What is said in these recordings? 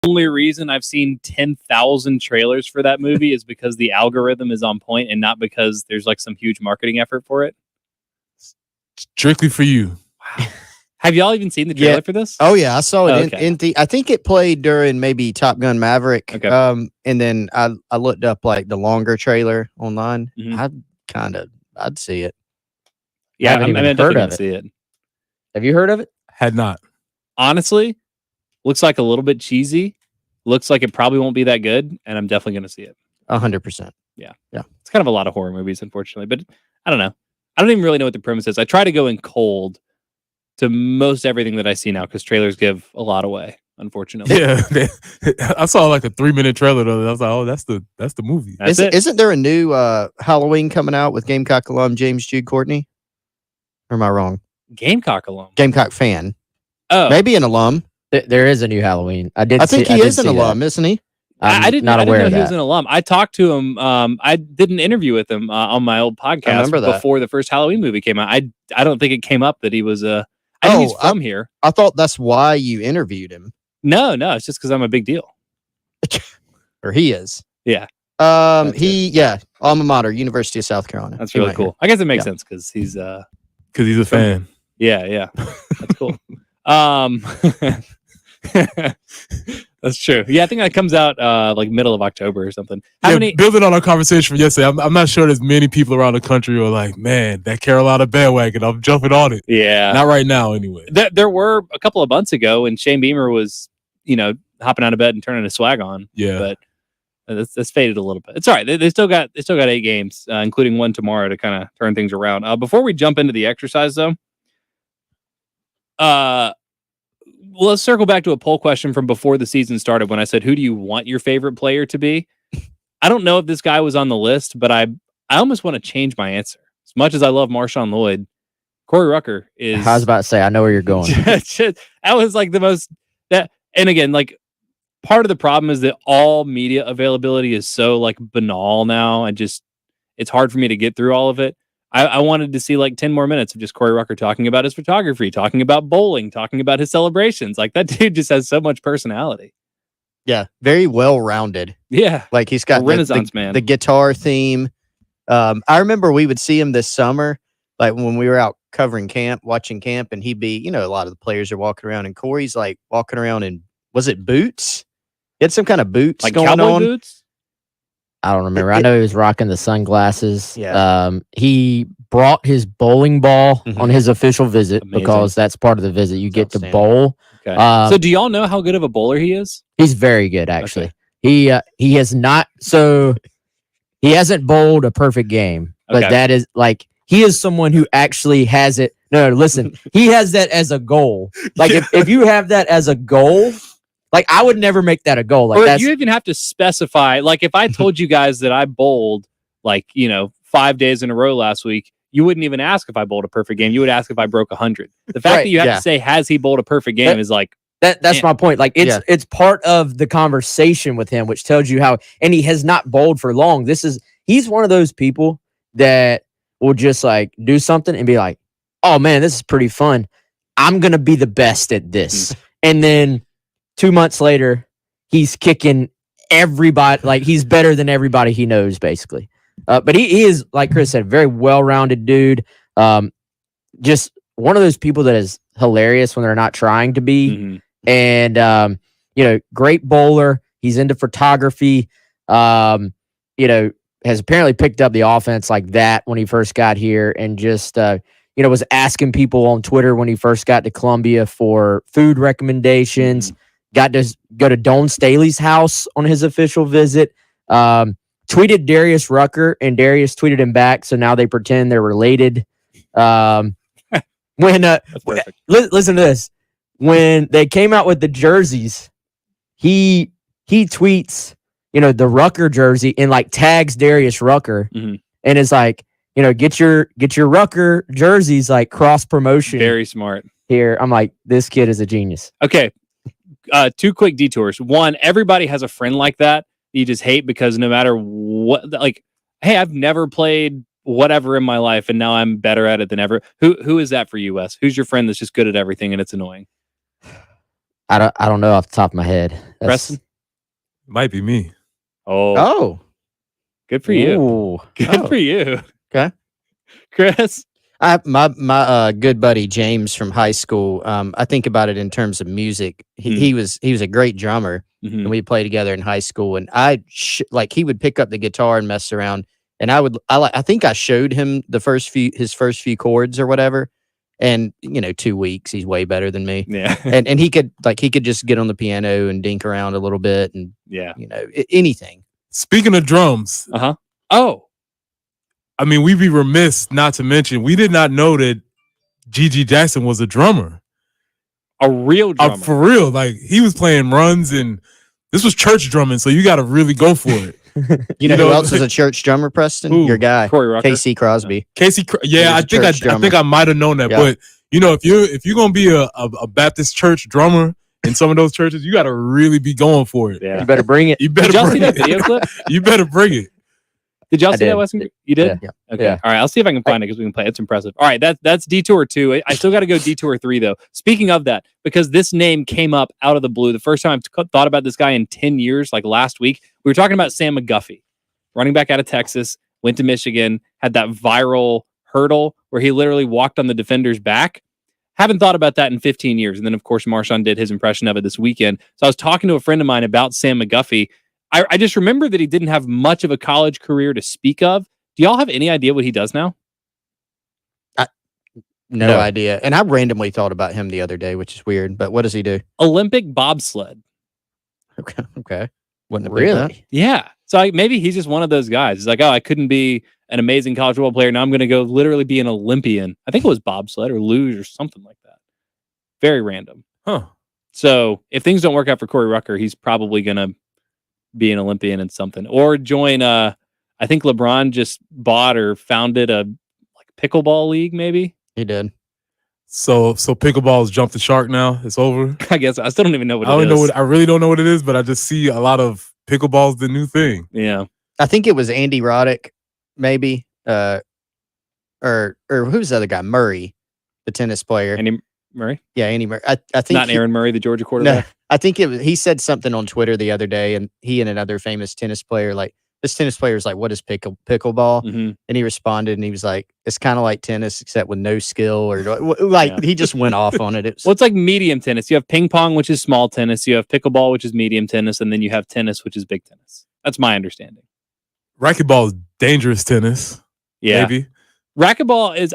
only reason I've seen 10,000 trailers for that movie is because the algorithm is on point and not because there's like some huge marketing effort for it. Strictly for you. Wow. Have y'all even seen the trailer for this? Oh yeah, I saw it in the. I think it played during maybe Top Gun Maverick. Okay. And then I looked up like the longer trailer online. Mm-hmm. I'd see it. Yeah, I'm definitely gonna see it. Have you heard of it? Had not. Honestly, looks like a little bit cheesy. Looks like it probably won't be that good, and I'm definitely gonna see it. 100%. Yeah. It's kind of a lot of horror movies, unfortunately, but I don't know. I don't even really know what the premise is. I try to go in cold to most everything that I see now because trailers give a lot away, unfortunately. Yeah, I saw like a 3-minute trailer though. I was like, oh, that's the movie. Isn't there a new Halloween coming out with Gamecock alum James Jude Courtney? Or am I wrong? Gamecock alum. Gamecock fan. Oh, maybe an alum. There is a new Halloween. I think he is an alum, isn't he? I didn't know he was an alum. I talked to him. I did an interview with him on my old podcast before the first Halloween movie came out. I don't think it came up that he was I think he's from here. I thought that's why you interviewed him. No, it's just because I'm a big deal. Or he is. Yeah. Alma mater, University of South Carolina. That's really cool. I guess it makes sense because he's a fan. Yeah. That's cool. That's true. Yeah, I think that comes out like middle of October or something. Building on our conversation from yesterday, I'm not sure there's many people around the country who are like, man, that Carolina bandwagon, I'm jumping on it. Yeah. Not right now, anyway. There were a couple of months ago when Shane Beamer was, hopping out of bed and turning his swag on. Yeah. But that's faded a little bit. It's all right. They still got 8 games, including one tomorrow to kind of turn things around. Before we jump into the exercise, though, well, let's circle back to a poll question from before the season started when I said, who do you want your favorite player to be? I don't know if this guy was on the list, but I almost want to change my answer. As much as I love Marshawn Lloyd, Corey Rucker is... I was about to say, I know where you're going. That was like the most... And again, like, part of the problem is that all media availability is so like banal now. It's hard for me to get through all of it. I wanted to see like 10 more minutes of just Corey Rucker talking about his photography, talking about bowling, talking about his celebrations. Like that dude just has so much personality. Yeah, very well-rounded. Yeah. Like he's got Renaissance man. The guitar theme. I remember we would see him this summer, like when we were out covering camp, watching camp, and he'd be, a lot of the players are walking around, and Corey's like walking around in, was it boots? He had some kind of boots like going cowboy on. Boots? I don't remember. I know he was rocking the sunglasses. Yeah. He brought his bowling ball on his official visit. Amazing. Because that's part of the visit. You get to bowl. Okay. So do y'all know how good of a bowler he is? He's very good, actually. Okay. He has not. So he hasn't bowled a perfect game, but that is like he is someone who actually has it. No, listen, he has that as a goal. Like if you have that as a goal. Like, I would never make that a goal. Like, or you even have to specify. Like, if I told you guys that I bowled, 5 days in a row last week, you wouldn't even ask if I bowled a perfect game. You would ask if I broke 100. The fact that you have to say, has he bowled a perfect game is like... That's my point. Like, it's part of the conversation with him, which tells you how... And he has not bowled for long. He's one of those people that will just, like, do something and be like, oh, man, this is pretty fun. I'm going to be the best at this. And then... 2 months later, he's kicking everybody. Like he's better than everybody he knows, basically. But he is, like Chris said, very well-rounded dude. Just one of those people that is hilarious when they're not trying to be. And great bowler. He's into photography. Has apparently picked up the offense like that when he first got here, and just was asking people on Twitter when he first got to Columbia for food recommendations. Got to go to Don Staley's house on his official visit. Tweeted Darius Rucker, and Darius tweeted him back. So now they pretend they're related. Listen to this. When they came out with the jerseys, he tweets, the Rucker jersey and like tags Darius Rucker, and it's like, get your Rucker jerseys, like cross promotion. Very smart. Here, I'm like, this kid is a genius. Okay. 2 quick detours. One, everybody has a friend like that you just hate because no matter what, like, hey, I've never played whatever in my life and now I'm better at it than ever. Who is that for you, Wes? Who's your friend that's just good at everything and it's annoying? I don't know off the top of my head. Preston? Might be me. Oh, good for you. Ooh. Good for you. Okay. Chris? My good buddy James from high school. I think about it in terms of music. He was a great drummer, and we played together in high school. And he would pick up the guitar and mess around, and I think I showed him his first few chords or whatever. And 2 weeks, he's way better than me. Yeah. and he could just get on the piano and dink around a little bit, and Yeah. anything. Speaking of drums, Oh, I mean, we'd be remiss not to mention we did not know that G.G. Jackson was a drummer. a real drummer. For real, like he was playing runs, and this was church drumming, so you got to really go for it. You know who else is a church drummer, Preston? Who? Your guy, Corey Rucker. K.C. Crosby. Yeah, I think I might have known that, Yeah. but if you're gonna be a Baptist church drummer in some of those churches, you got to really be going for it. Yeah. You better bring it. You better Did y'all see bring that it. video clip? You better bring it. Did y'all I see that, did. Weston? You did? Yeah. Okay. Yeah. All right. I'll see if I can find it because we can play. It's impressive. All right. That's Detour 2. I still got to go Detour 3, though. Speaking of that, because this name came up out of the blue, the first time I've thought about this guy in 10 years, like last week, we were talking about Sam McGuffey, running back out of Texas, went to Michigan, had that viral hurdle where he literally walked on the defender's back. Haven't thought about that in 15 years. And then, of course, Marshawn did his impression of it this weekend. So I was talking to a friend of mine about Sam McGuffey. I just remember that he didn't have much of a college career to speak of. Do y'all have any idea what he does now? No idea. And I randomly thought about him the other day, which is weird. But what does he do? Olympic bobsled. Okay. Wouldn't have picked that. Really? Yeah. So maybe he's just one of those guys. He's like, oh, I couldn't be an amazing college football player. Now I'm going to go literally be an Olympian. I think it was bobsled or luge or something like that. Very random. Huh. So if things don't work out for Corey Rucker, he's probably going to be an Olympian in something or join I think LeBron just bought or founded a pickleball league, maybe. He did. So pickleball's jumped the shark now. It's over. I guess I still don't even know what I it don't is. know I really don't know what it is, but I just see a lot of pickleball's the new thing. Yeah. I think it was Andy Roddick, maybe. Or who's the other guy? Murray, the tennis player. Andy Murray? Yeah, Andy Murray. I think Not Aaron Murray, the Georgia quarterback. No, I think he said something on Twitter the other day, and he and another famous tennis player, this tennis player is like, what is pickleball? Mm-hmm. And he responded, and he was like, it's kind of like tennis, except with no skill, or he just went off on it. Well, it's like medium tennis. You have ping pong, which is small tennis. You have pickleball, which is medium tennis, and then you have tennis, which is big tennis. That's my understanding. Racquetball is dangerous tennis. Yeah. Maybe. Racquetball is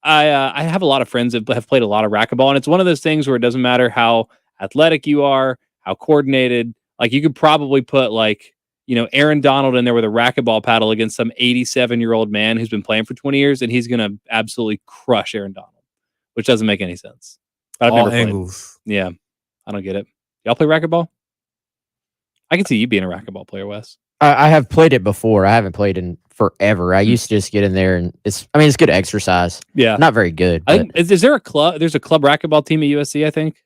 I have a lot of friends that have played a lot of racquetball, and it's one of those things where it doesn't matter how athletic you are, how coordinated. Like you could probably put Aaron Donald in there with a racquetball paddle against some 87-year-old man who's been playing for 20 years, and he's gonna absolutely crush Aaron Donald, which doesn't make any sense. But I've All never played. angles. Yeah, I don't get it. Y'all play racquetball? I can see you being a racquetball player, Wes. I have played it before. I haven't played in forever. I used to just get in there and it's good exercise. Yeah, Not very good. I But think is there a club? There's a club racquetball team at USC, I think.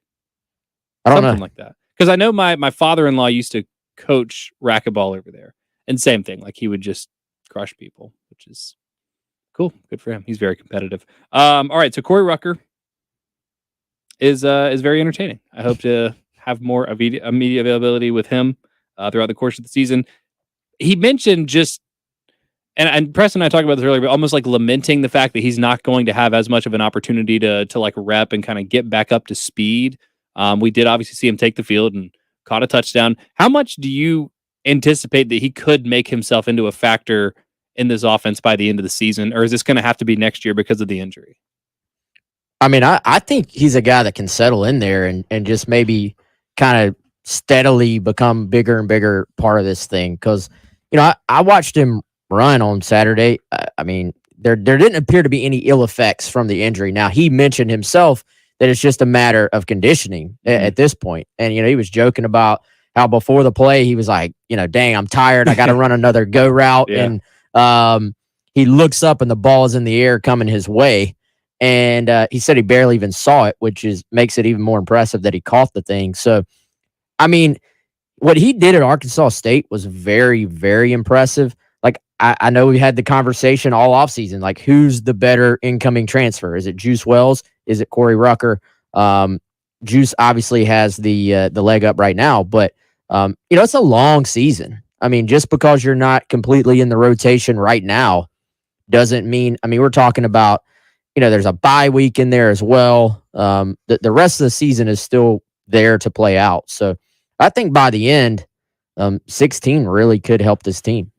I don't Something know. like that. Because I know my father-in-law used to coach racquetball over there, and same thing. Like he would just crush people, which is cool. Good for him. He's very competitive. All right, so Corey Rucker is very entertaining. I hope to have more media availability with him throughout the course of the season. He mentioned just, and Preston and I talked about this earlier, but almost like lamenting the fact that he's not going to have as much of an opportunity to like rep and kind of get back up to speed. We did obviously see him take the field and caught a touchdown. How much do you anticipate that he could make himself into a factor in this offense by the end of the season, or is this going to have to be next year because of the injury? I mean, I think he's a guy that can settle in there and just maybe kind of steadily become bigger and bigger part of this thing. Because, I watched him run on Saturday. I mean, there didn't appear to be any ill effects from the injury. Now, he mentioned himself that it's just a matter of conditioning at this point. And, he was joking about how before the play, he was like, dang, I'm tired. I got to run another go route. Yeah. And he looks up and the ball is in the air coming his way. And he said he barely even saw it, which makes it even more impressive that he caught the thing. So, I mean, what he did at Arkansas State was very, very impressive. Like, I know we had the conversation all offseason, like, who's the better incoming transfer? Is it Juice Wells? Is it Corey Rucker? Juice obviously has the leg up right now, but it's a long season. I mean, just because you're not completely in the rotation right now doesn't mean. I mean, we're talking about there's a bye week in there as well. The rest of the season is still there to play out. So I think by the end, 16 really could help this team.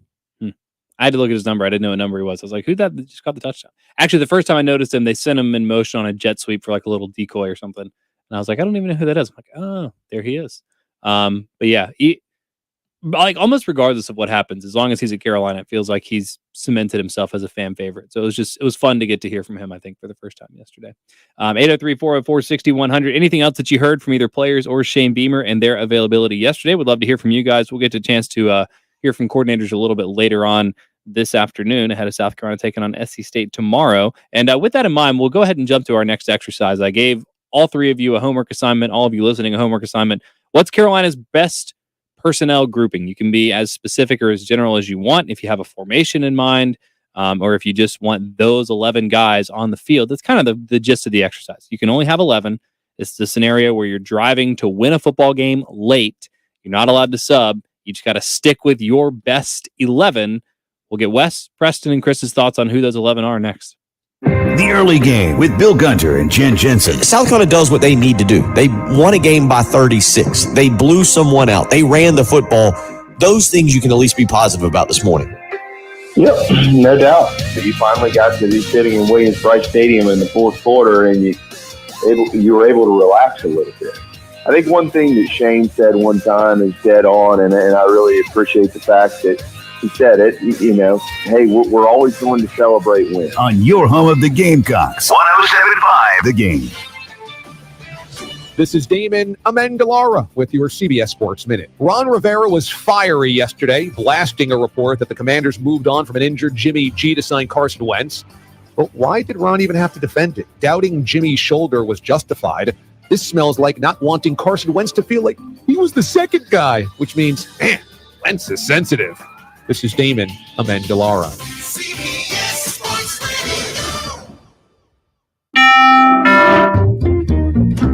I had to look at his number. I didn't know what number he was. I was like, who that just got the touchdown? Actually, the first time I noticed him, they sent him in motion on a jet sweep for like a little decoy or something. And I was like, I don't even know who that is. I'm like, oh, there he is. But yeah, like almost regardless of what happens, as long as he's at Carolina, it feels like he's cemented himself as a fan favorite. So it was fun to get to hear from him, I think, for the first time yesterday. 803-404-6100. Anything else that you heard from either players or Shane Beamer and their availability yesterday? Would love to hear from you guys. We'll get a chance to hear from coordinators a little bit later on this afternoon ahead of South Carolina taking on SC State tomorrow. And with that in mind, we'll go ahead and jump to our next exercise. I gave all three of you a homework assignment, all of you listening a homework assignment. What's Carolina's best personnel grouping? You can be as specific or as general as you want if you have a formation in mind, or if you just want those 11 guys on the field. That's kind of the gist of the exercise. You can only have 11. It's the scenario where you're driving to win a football game late. You're not allowed to sub. You just got to stick with your best 11. We'll get Wes, Preston, and Chris's thoughts on who those 11 are next. The Early Game with Bill Gunter and Jen Jensen. South Carolina does what they need to do. They won a game by 36. They blew someone out. They ran the football. Those things you can at least be positive about this morning. Yep, no doubt. You finally got to be sitting in Williams-Brice Stadium in the fourth quarter, and you were able to relax a little bit. I think one thing that Shane said one time is dead on, and I really appreciate the fact that he said it, hey, we're always going to celebrate wins. On your home of the Gamecocks. 107.5 The Game. This is Damon Amendolara with your CBS Sports Minute. Ron Rivera was fiery yesterday, blasting a report that the Commanders moved on from an injured Jimmy G to sign Carson Wentz. But why did Ron even have to defend it? Doubting Jimmy's shoulder was justified. This smells like not wanting Carson Wentz to feel like he was the second guy, which means, man, Wentz is sensitive. This is Damon Amendolara.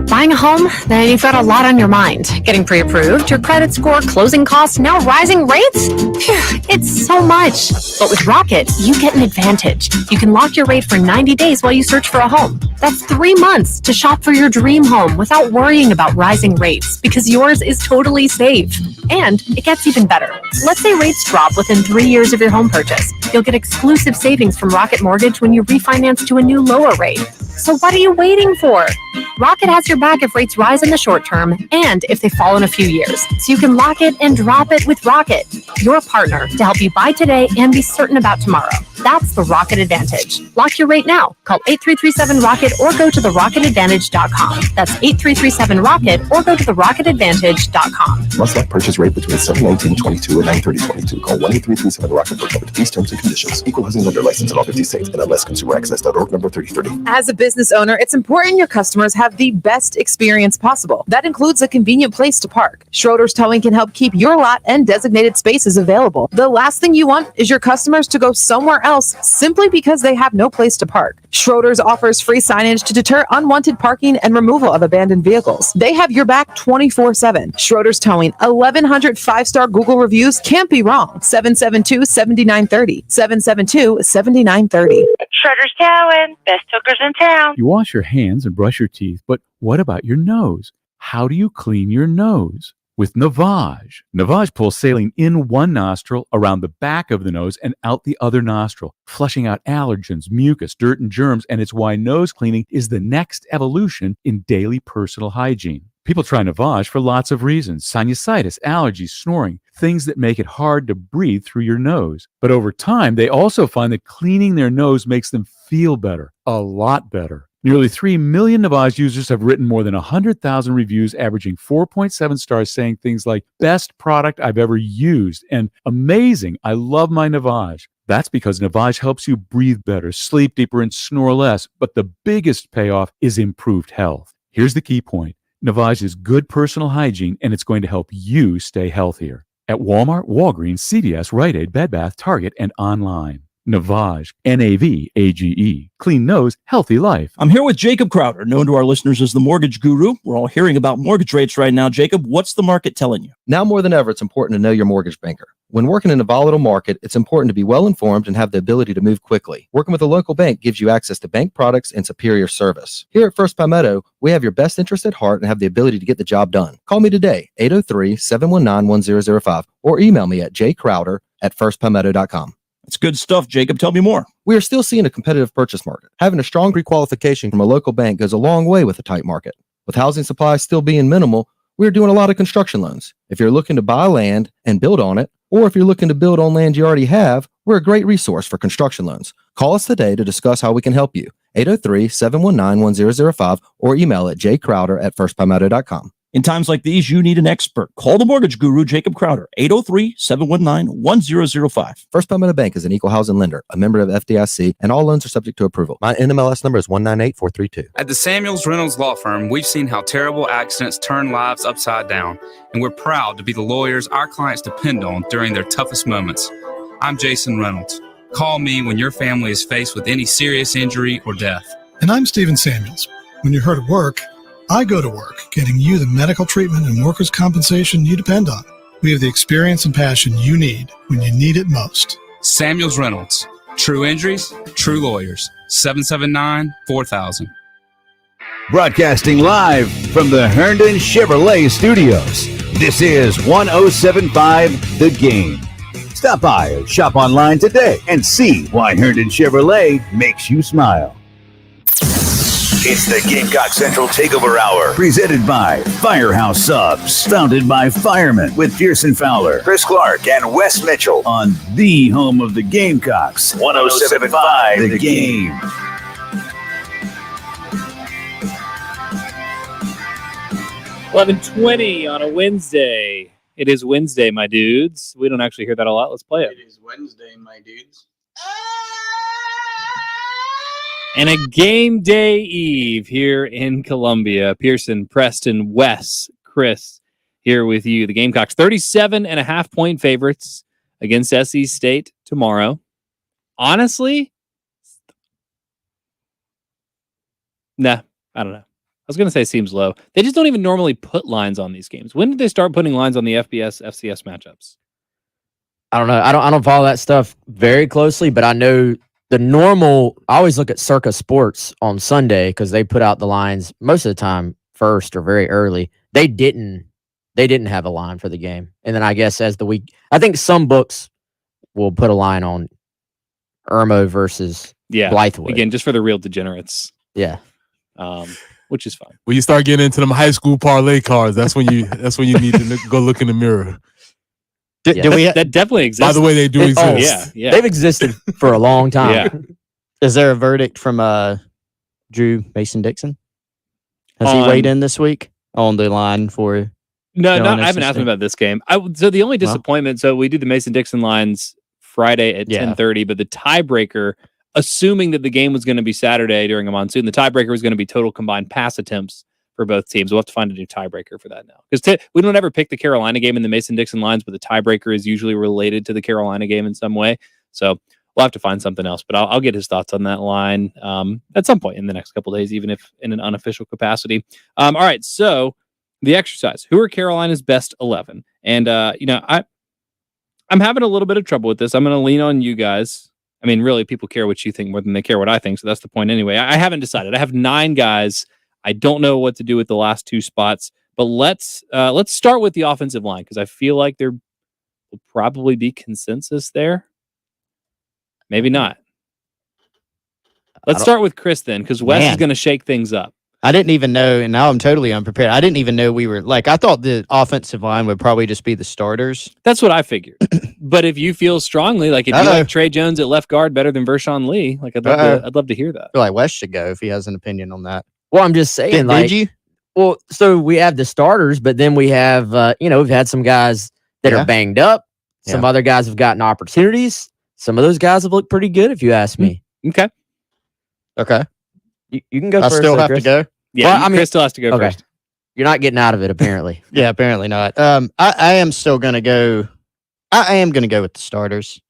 Buying a home? Then you've got a lot on your mind. Getting pre-approved, your credit score, closing costs, now rising rates? Phew, it's so much. But with Rocket, you get an advantage. You can lock your rate for 90 days while you search for a home. That's 3 months to shop for your dream home without worrying about rising rates, because yours is totally safe. And it gets even better. Let's say rates drop within 3 years of your home purchase. You'll get exclusive savings from Rocket Mortgage when you refinance to a new lower rate. So what are you waiting for? Rocket has your back if rates rise in the short term and if they fall in a few years. So you can lock it and drop it with Rocket, your partner to help you buy today and be certain about tomorrow. That's the Rocket Advantage. Lock your rate now. Call 8337-ROCKET or go to therocketadvantage.com. That's 8337-ROCKET or go to therocketadvantage.com. Must lock purchase rate between 7/19/22 and 9/30/22. Call 1-8337-ROCKET for coverage. These terms and conditions. Equal housing lender license in all 50 states and MSConsumerAccess.org number 3030. As a business owner, it's important your customers have the best experience possible. That includes a convenient place to park. Schroeder's Towing can help keep your lot and designated spaces available. The last thing you want is your customers to go somewhere else simply because they have no place to park. Schroeder's offers free signage to deter unwanted parking and removal of abandoned vehicles. They have your back 24/7. Schroeder's Towing, 1,100 5-star Google reviews, can't be wrong. 772-7930. 772-7930. Schroeder's Towing, best hookers in town. You wash your hands and brush your teeth, but what about your nose? How do you clean your nose? With Navage. Navage pulls saline in one nostril, around the back of the nose, and out the other nostril, flushing out allergens, mucus, dirt, and germs, and it's why nose cleaning is the next evolution in daily personal hygiene. People try Navage for lots of reasons: sinusitis, allergies, snoring, things that make it hard to breathe through your nose. But over time, they also find that cleaning their nose makes them feel better, a lot better. Nearly 3 million Navage users have written more than 100,000 reviews, averaging 4.7 stars, saying things like, best product I've ever used, and amazing, I love my Navage. That's because Navage helps you breathe better, sleep deeper, and snore less. But the biggest payoff is improved health. Here's the key point. Navage is good personal hygiene, and it's going to help you stay healthier. At Walmart, Walgreens, CVS, Rite Aid, Bed Bath, Target, and online. Navage, Navage. Clean nose, healthy life. I'm here with Jacob Crowder, known to our listeners as the mortgage guru. We're all hearing about mortgage rates right now. Jacob, what's the market telling you? Now more than ever, it's important to know your mortgage banker. When working in a volatile market, it's important to be well informed and have the ability to move quickly. Working with a local bank gives you access to bank products and superior service. Here at First Palmetto, we have your best interest at heart and have the ability to get the job done. Call me today, 803-719-1005, or email me at jcrowder@firstpalmetto.com. That's good stuff, Jacob. Tell me more. We are still seeing a competitive purchase market. Having a strong pre-qualification from a local bank goes a long way with a tight market. With housing supplies still being minimal, we are doing a lot of construction loans. If you're looking to buy land and build on it, or if you're looking to build on land you already have, we're a great resource for construction loans. Call us today to discuss how we can help you. 803-719-1005 or email at jcrowder@firstpalmetto.com. In times like these, you need an expert. Call the mortgage guru, Jacob Crowder, 803-719-1005. First Palmetto Bank is an equal housing lender, a member of FDIC, and all loans are subject to approval. My NMLS number is 198432. At the Samuels Reynolds Law Firm, we've seen how terrible accidents turn lives upside down, and we're proud to be the lawyers our clients depend on during their toughest moments. I'm Jason Reynolds. Call me when your family is faced with any serious injury or death. And I'm Stephen Samuels. When you're hurt at work, I go to work, getting you the medical treatment and workers' compensation you depend on. We have the experience and passion you need when you need it most. Samuels Reynolds. True injuries, true lawyers. 779-4000. Broadcasting live from the Herndon Chevrolet Studios. This is 1075 The Game. Stop by or shop online today and see why Herndon Chevrolet makes you smile. It's the Gamecock Central Takeover Hour, presented by Firehouse Subs, founded by firemen with Pearson Fowler, Chris Clark, and Wes Mitchell on the home of the Gamecocks, 1075 The Game. $11:20 on a Wednesday. It is Wednesday, my dudes. We don't actually hear that a lot. Let's play it. It is Wednesday, my dudes. And a game day eve here in Columbia. Pearson, Preston, Wes, Chris here with you. The Gamecocks 37.5-point favorites against SC State tomorrow. Honestly, nah, I don't know. I was going to say seems low. They just don't even normally put lines on these games. When did they start putting lines on the FBS, FCS matchups? I don't know. I don't follow that stuff very closely, but I know the normal, I always look at Circa Sports on Sunday because they put out the lines most of the time first or very early. They didn't have a line for the game. And then I guess as the week, I think some books will put a line on Irmo versus Blythewood. Again, just for the real degenerates. Yeah. Which is fine. When you start getting into them high school parlay cards, that's when you need to go look in the mirror. That definitely exists. By the way, they do exist. Yeah. They've existed for a long time. Yeah. Is there a verdict from Drew Mason-Dixon? Has he weighed in this week on the line for? No, I haven't asked him about this game. So the only disappointment, so we do the Mason-Dixon lines Friday at 10:30, but the tiebreaker, assuming that the game was going to be Saturday during a monsoon, the tiebreaker was going to be total combined pass attempts for both teams. We'll have to find a new tiebreaker for that now. Because we don't ever pick the Carolina game in the Mason-Dixon lines, but the tiebreaker is usually related to the Carolina game in some way. So we'll have to find something else. But I'll get his thoughts on that line at some point in the next couple of days, even if in an unofficial capacity. All right, so the exercise. Who are Carolina's best 11? And, I'm having a little bit of trouble with this. I'm going to lean on you guys. I mean, really, people care what you think more than they care what I think. So that's the point anyway. I haven't decided. I have 9 guys. I don't know what to do with the last 2 spots, but let's start with the offensive line because I feel like there will probably be consensus there. Maybe not. Let's start with Chris then, because Wes is going to shake things up. I didn't even know, and now I'm totally unprepared. I didn't even know we were I thought the offensive line would probably just be the starters. That's what I figured. But if you feel strongly, if you like Trey Jones at left guard better than Vershawn Lee, I'd love to hear that. I feel like Wes should go if he has an opinion on that. Well, I'm just saying, did you? Well, so we have the starters, but then we have, we've had some guys that are banged up. Some other guys have gotten opportunities. Some of those guys have looked pretty good, if you ask me. Okay. You can go I first. still have to go? Yeah, Chris still has to go first. You're not getting out of it, apparently. Yeah, apparently not. I am still going to go. I am going to go with the starters.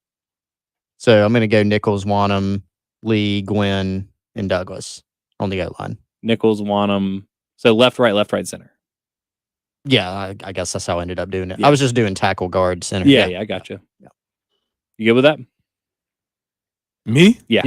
So I'm going to go Nichols, Wanham, Lee, Gwynn, and Douglas on the O-line. Nichols, Wanham. So left, right, center. Yeah, I guess that's how I ended up doing it. Yeah. I was just doing tackle, guard, center. Yeah, I got you. Yeah. You good with that? Me? Yeah.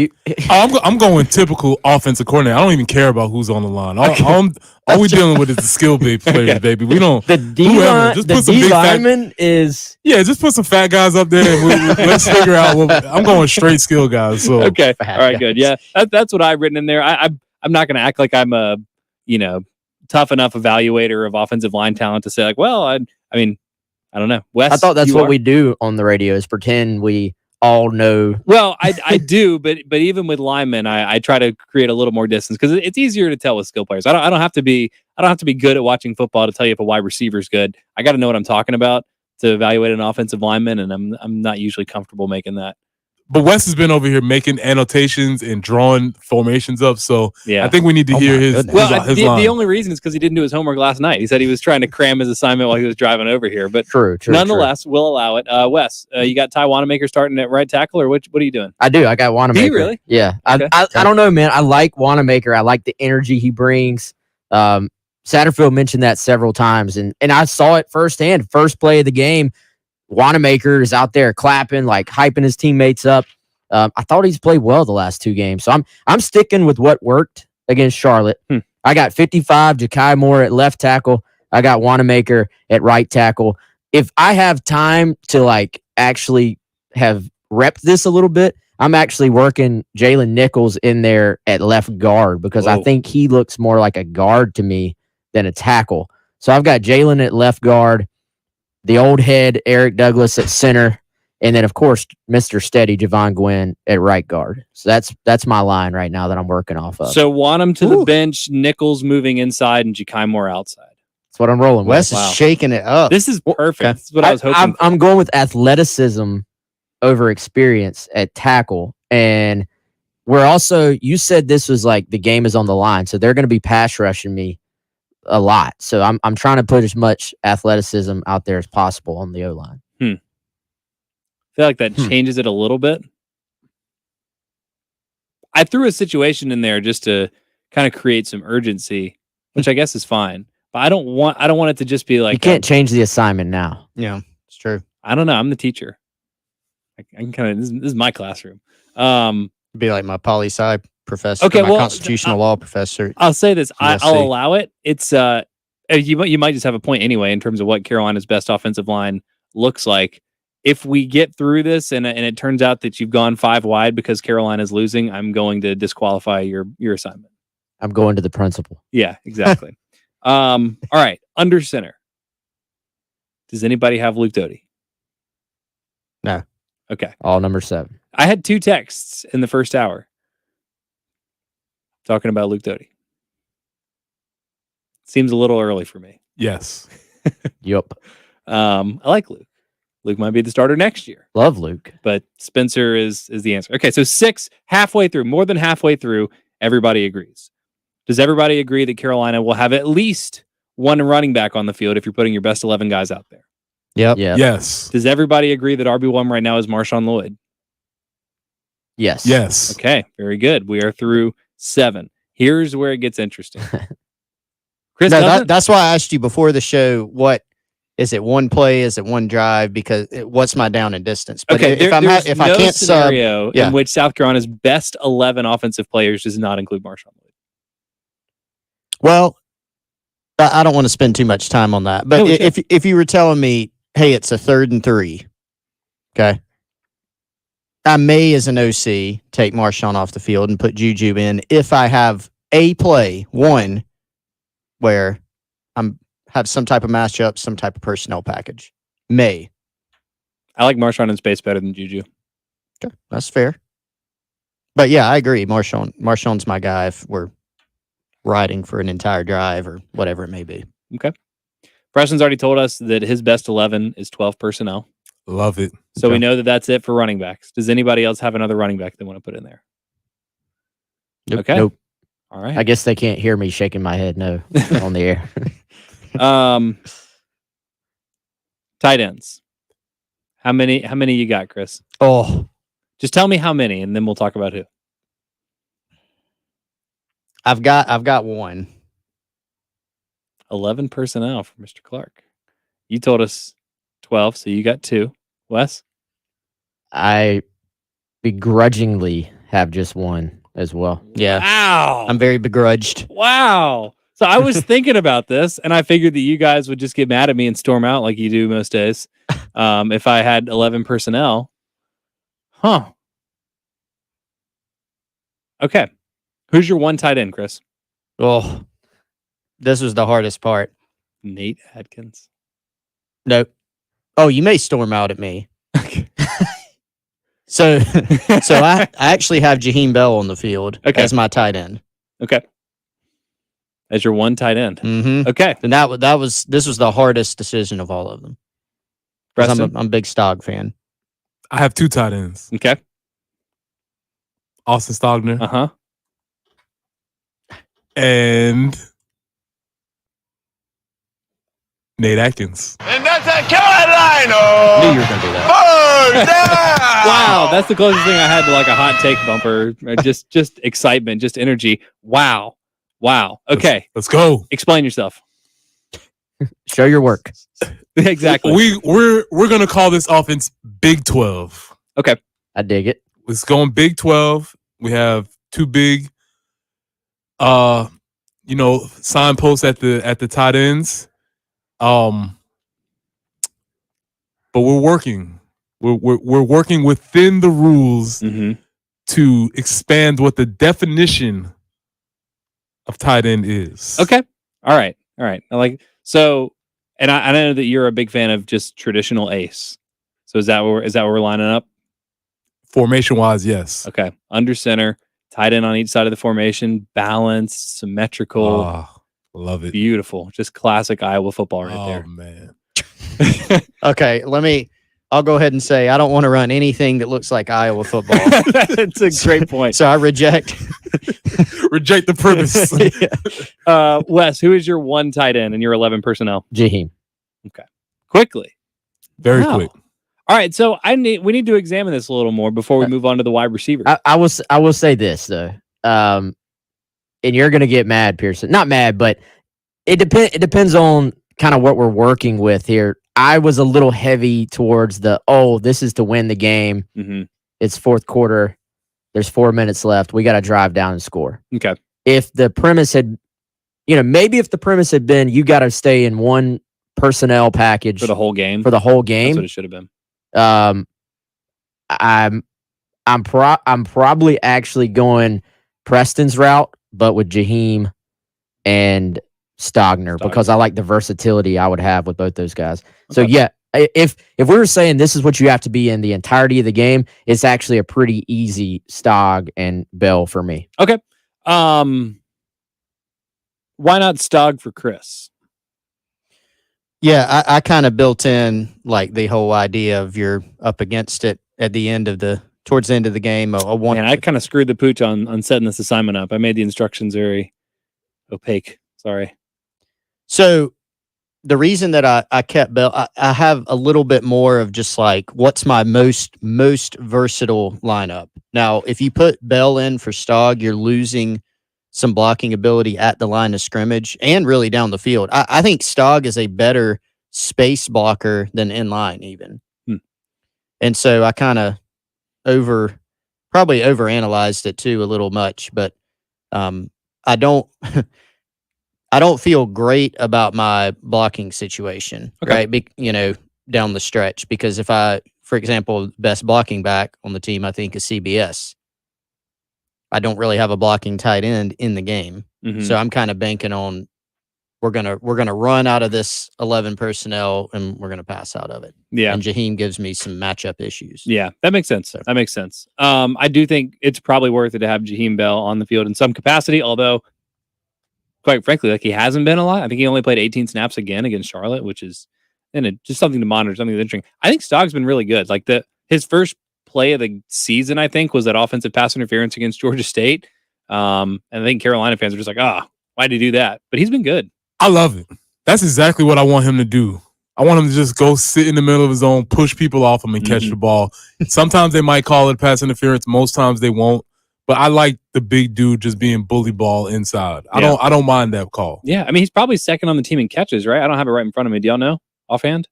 I'm going typical offensive coordinator. I don't even care about who's on the line. All we dealing with is the skill-based players, baby. We don't. The D whoever, just put some big fat- lineman is. Yeah, just put some fat guys up there and let's figure out what I'm going straight skill guys. So Okay. All right, good. Yeah. That's what I've written in there. I'm not going to act like I'm a, tough enough evaluator of offensive line talent to say like, well, I mean, I don't know. Wes, I thought that's you what are? we do on the radio is pretend we all know. Well, I do, but even with linemen, I try to create a little more distance because it's easier to tell with skill players. I don't have to be good at watching football to tell you if a wide receiver is good. I got to know what I'm talking about to evaluate an offensive lineman, and I'm not usually comfortable making that. But Wes has been over here making annotations and drawing formations up. So Yeah. I think we need to hear his Well, his the line. only reason is because he didn't do his homework last night. He said he was trying to cram his assignment while he was driving over here. But True. nonetheless, we'll allow it. Wes, you got Ty Wanamaker starting at right tackle, or what are you doing? I do. I got Wanamaker. Do you really? Yeah. Okay. I don't know, man. I like Wanamaker. I like the energy he brings. Satterfield mentioned that several times, and I saw it firsthand. First play of the game, Wanamaker is out there clapping, like hyping his teammates up. I thought he's played well the last two games, so I'm sticking with what worked against Charlotte. I got 55 Ja'Kai Moore at left tackle. I got Wanamaker at right tackle. If I have time to like actually have repped this a little bit, I'm actually working Jalen Nichols in there at left guard because I think he looks more like a guard to me than a tackle. So I've got Jalen at left guard, the old head Eric Douglas at center, and then of course Mr. Steady Javon Gwynn at right guard. So that's my line right now that I'm working off of. So Wanham to the bench, Nichols moving inside, and Ja'Kai Moore outside. That's what I'm rolling Wes with. is shaking it up. This is perfect. This is what I was hoping. I'm going with athleticism over experience at tackle. And we're also, you said this was like the game is on the line. So they're going to be pass rushing me a lot. So I'm trying to put as much athleticism out there as possible on the O-line. I feel like that changes it a little bit. I threw a situation in there just to kind of create some urgency, which I guess is fine. But I don't want it to just be like You can't change the assignment now. Yeah, it's true. I don't know. I'm the teacher. I can kind of this is my classroom. Be like my poli-sci professor, Okay, my well, constitutional law professor. I'll say this. I'll USC. allow it. It's you might just have a point anyway in terms of what Carolina's best offensive line looks like. If we get through this and it turns out that you've gone 5 wide because Carolina's losing, I'm going to disqualify your assignment. I'm going to the principal. Yeah, exactly. All right, under center. Does anybody have Luke Doty? No. Okay. All number 7. I had 2 texts in the first hour talking about Luke Doty. Seems a little early for me. Yes. Yep. I like Luke. Luke might be the starter next year. Love Luke. But Spencer is the answer. Okay, so 6, halfway through, more than halfway through, everybody agrees. Does everybody agree that Carolina will have at least one running back on the field if you're putting your best 11 guys out there? Yep. Yeah. Yes. Does everybody agree that RB1 right now is Marshawn Lloyd? Yes. Yes. Okay, very good. We are through 7. Here's where it gets interesting. Chris, No, that's why I asked you before the show, what is it, one play? Is it one drive? Because what's my down and distance? But okay, if there's I no can't scenario sub, in which South Carolina's best 11 offensive players does not include Marshawn Lloyd. well, I don't want to spend too much time on that. But No, if you were telling me, hey, it's a 3rd and 3, okay, I may, as an OC, take Marshawn off the field and put Juju in if I have a play, one, where have some type of matchup, some type of personnel package. May. I like Marshawn in space better than Juju. Okay, that's fair. But yeah, I agree. Marshawn's my guy if we're riding for an entire drive or whatever it may be. Okay. Preston's already told us that his best 11 is 12 personnel. Love it. So we know that that's it for running backs. Does anybody else have another running back they want to put in there? Nope. Okay. Nope. All right. I guess they can't hear me shaking my head no on the air. Tight ends. How many you got, Chris? Oh, Just tell me how many, and then we'll talk about who. I've got one. 11 personnel for Mr. Clark. You told us 12, so you got 2. Wes? I begrudgingly have just one as well. Yeah. Wow. I'm very begrudged. Wow. So I was thinking about this, and I figured that you guys would just get mad at me and storm out like you do most days if I had 11 personnel. Huh. Okay. Who's your one tight end, Chris? Oh, this was the hardest part. Nate Adkins. Nope. Oh, you may storm out at me. So I actually have Jaheim Bell on the field as my tight end. Okay. As your one tight end. Mm-hmm. Okay. And this was the hardest decision of all of them. I'm a big Stog fan. I have 2 tight ends. Okay. Austin Stogner. Uh-huh. And Nate Atkins. And that's a Carolina. Knew you were going to do that. Wow, that's the closest thing I had to like a hot take bumper. Just excitement, just energy. Wow. Okay. Let's go. Explain yourself. Show your work. Exactly. We're gonna call this offense Big 12. Okay. I dig it. It's going Big 12. We have 2 big signposts at the tight ends. But we're working. We're working within the rules to expand what the definition of tight end is. Okay. All right. I like so, and I know that you're a big fan of just traditional ace. So is that where we're lining up? Formation wise, yes. Okay. Under center, tight end on each side of the formation, balanced, symmetrical. Love it. Beautiful. Just classic Iowa football right there. Oh man. Okay, I'll go ahead and say I don't want to run anything that looks like Iowa football. That's a great point. So I reject the premise. Wes, who is your one tight end and your 11 personnel? Jaheim. Okay. Quickly. Very quick. All right, so we need to examine this a little more before we move on to the wide receiver. I will say this though, and you're gonna get mad, Pearson. Not mad, but it depends on kind of what we're working with here. I was a little heavy towards this is to win the game. Mm-hmm. It's fourth quarter. There's 4 minutes left. We got to drive down and score. Okay. If the premise had, maybe if the premise had been you got to stay in one personnel package for the whole game. That's what it should have been. I'm probably actually going Preston's route, but with Jaheim and Stogner because I like the versatility I would have with both those guys. So yeah, if we were saying this is what you have to be in the entirety of the game, it's actually a pretty easy Stog and Bell for me. Okay. Why not Stog for Chris? Yeah, I kind of built in like the whole idea of you're up against it at the end of towards the end of the game. Man, I kind of screwed the pooch on setting this assignment up. I made the instructions very opaque. Sorry. So the reason that I kept Bell, I have a little bit more of just like what's my most versatile lineup. Now, if you put Bell in for Stog, you're losing some blocking ability at the line of scrimmage and really down the field. I think Stog is a better space blocker than in line even. And so I kind of probably overanalyzed it too a little much, but I don't feel great about my blocking situation, right? Down the stretch, because if for example, best blocking back on the team, I think is CBS. I don't really have a blocking tight end in the game. Mm-hmm. So I'm kind of banking on we're gonna run out of this 11 personnel and we're gonna pass out of it. Yeah. And Jaheim gives me some matchup issues. Yeah, that makes sense. That makes sense. I do think it's probably worth it to have Jaheim Bell on the field in some capacity, although quite frankly, like he hasn't been a lot. I think he only played 18 snaps again against Charlotte, which is just something to monitor, something that's interesting. I think Stogg's been really good. Like his first play of the season, I think, was that offensive pass interference against Georgia State. And I think Carolina fans are just like, why'd he do that? But he's been good. I love it. That's exactly what I want him to do. I want him to just go sit in the middle of his zone, push people off him, and catch the ball. Sometimes they might call it pass interference. Most times they won't. But I like the big dude just being bully ball inside. Yeah. I don't mind that call. Yeah, I mean, he's probably second on the team in catches, right? I don't have it right in front of me. Do y'all know offhand?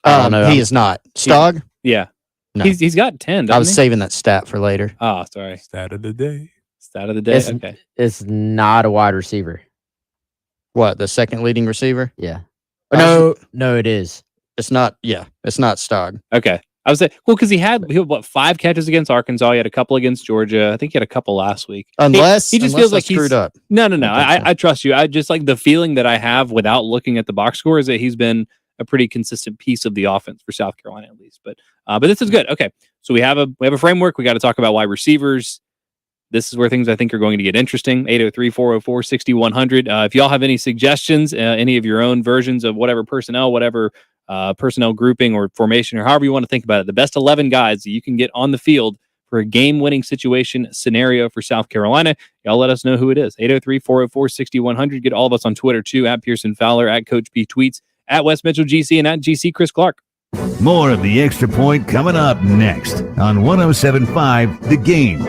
I don't know. He is not. Stog? Yeah. No. He's got 10. I was saving that stat for later. Oh, sorry. Stat of the day. Stat of the day. It's, Okay. it's not a wide receiver. What, the second leading receiver? Yeah. No, it is. It's not. Yeah, it's not Stog. Okay. I was like, well, because he had 5 catches against Arkansas. He had a couple against Georgia. I think he had a couple last week. Unless he just unless feels I like he's screwed up. No. I trust you. I just like the feeling that I have without looking at the box score is that he's been a pretty consistent piece of the offense for South Carolina at least. But this is good. Okay, so we have a framework. We got to talk about wide receivers. This is where things I think are going to get interesting. 803-404-6100. If y'all have any suggestions, any of your own versions of whatever personnel, personnel grouping or formation, or however you want to think about it, the best 11 guys that you can get on the field for a game-winning situation scenario for South Carolina, y'all let us know who it is. 803-404-6100. Get all of us on Twitter too, at Pearson Fowler, at Coach P Tweets, at West Mitchell GC, and at GC Chris Clark. More of the Extra Point coming up next on 107.5 The Game.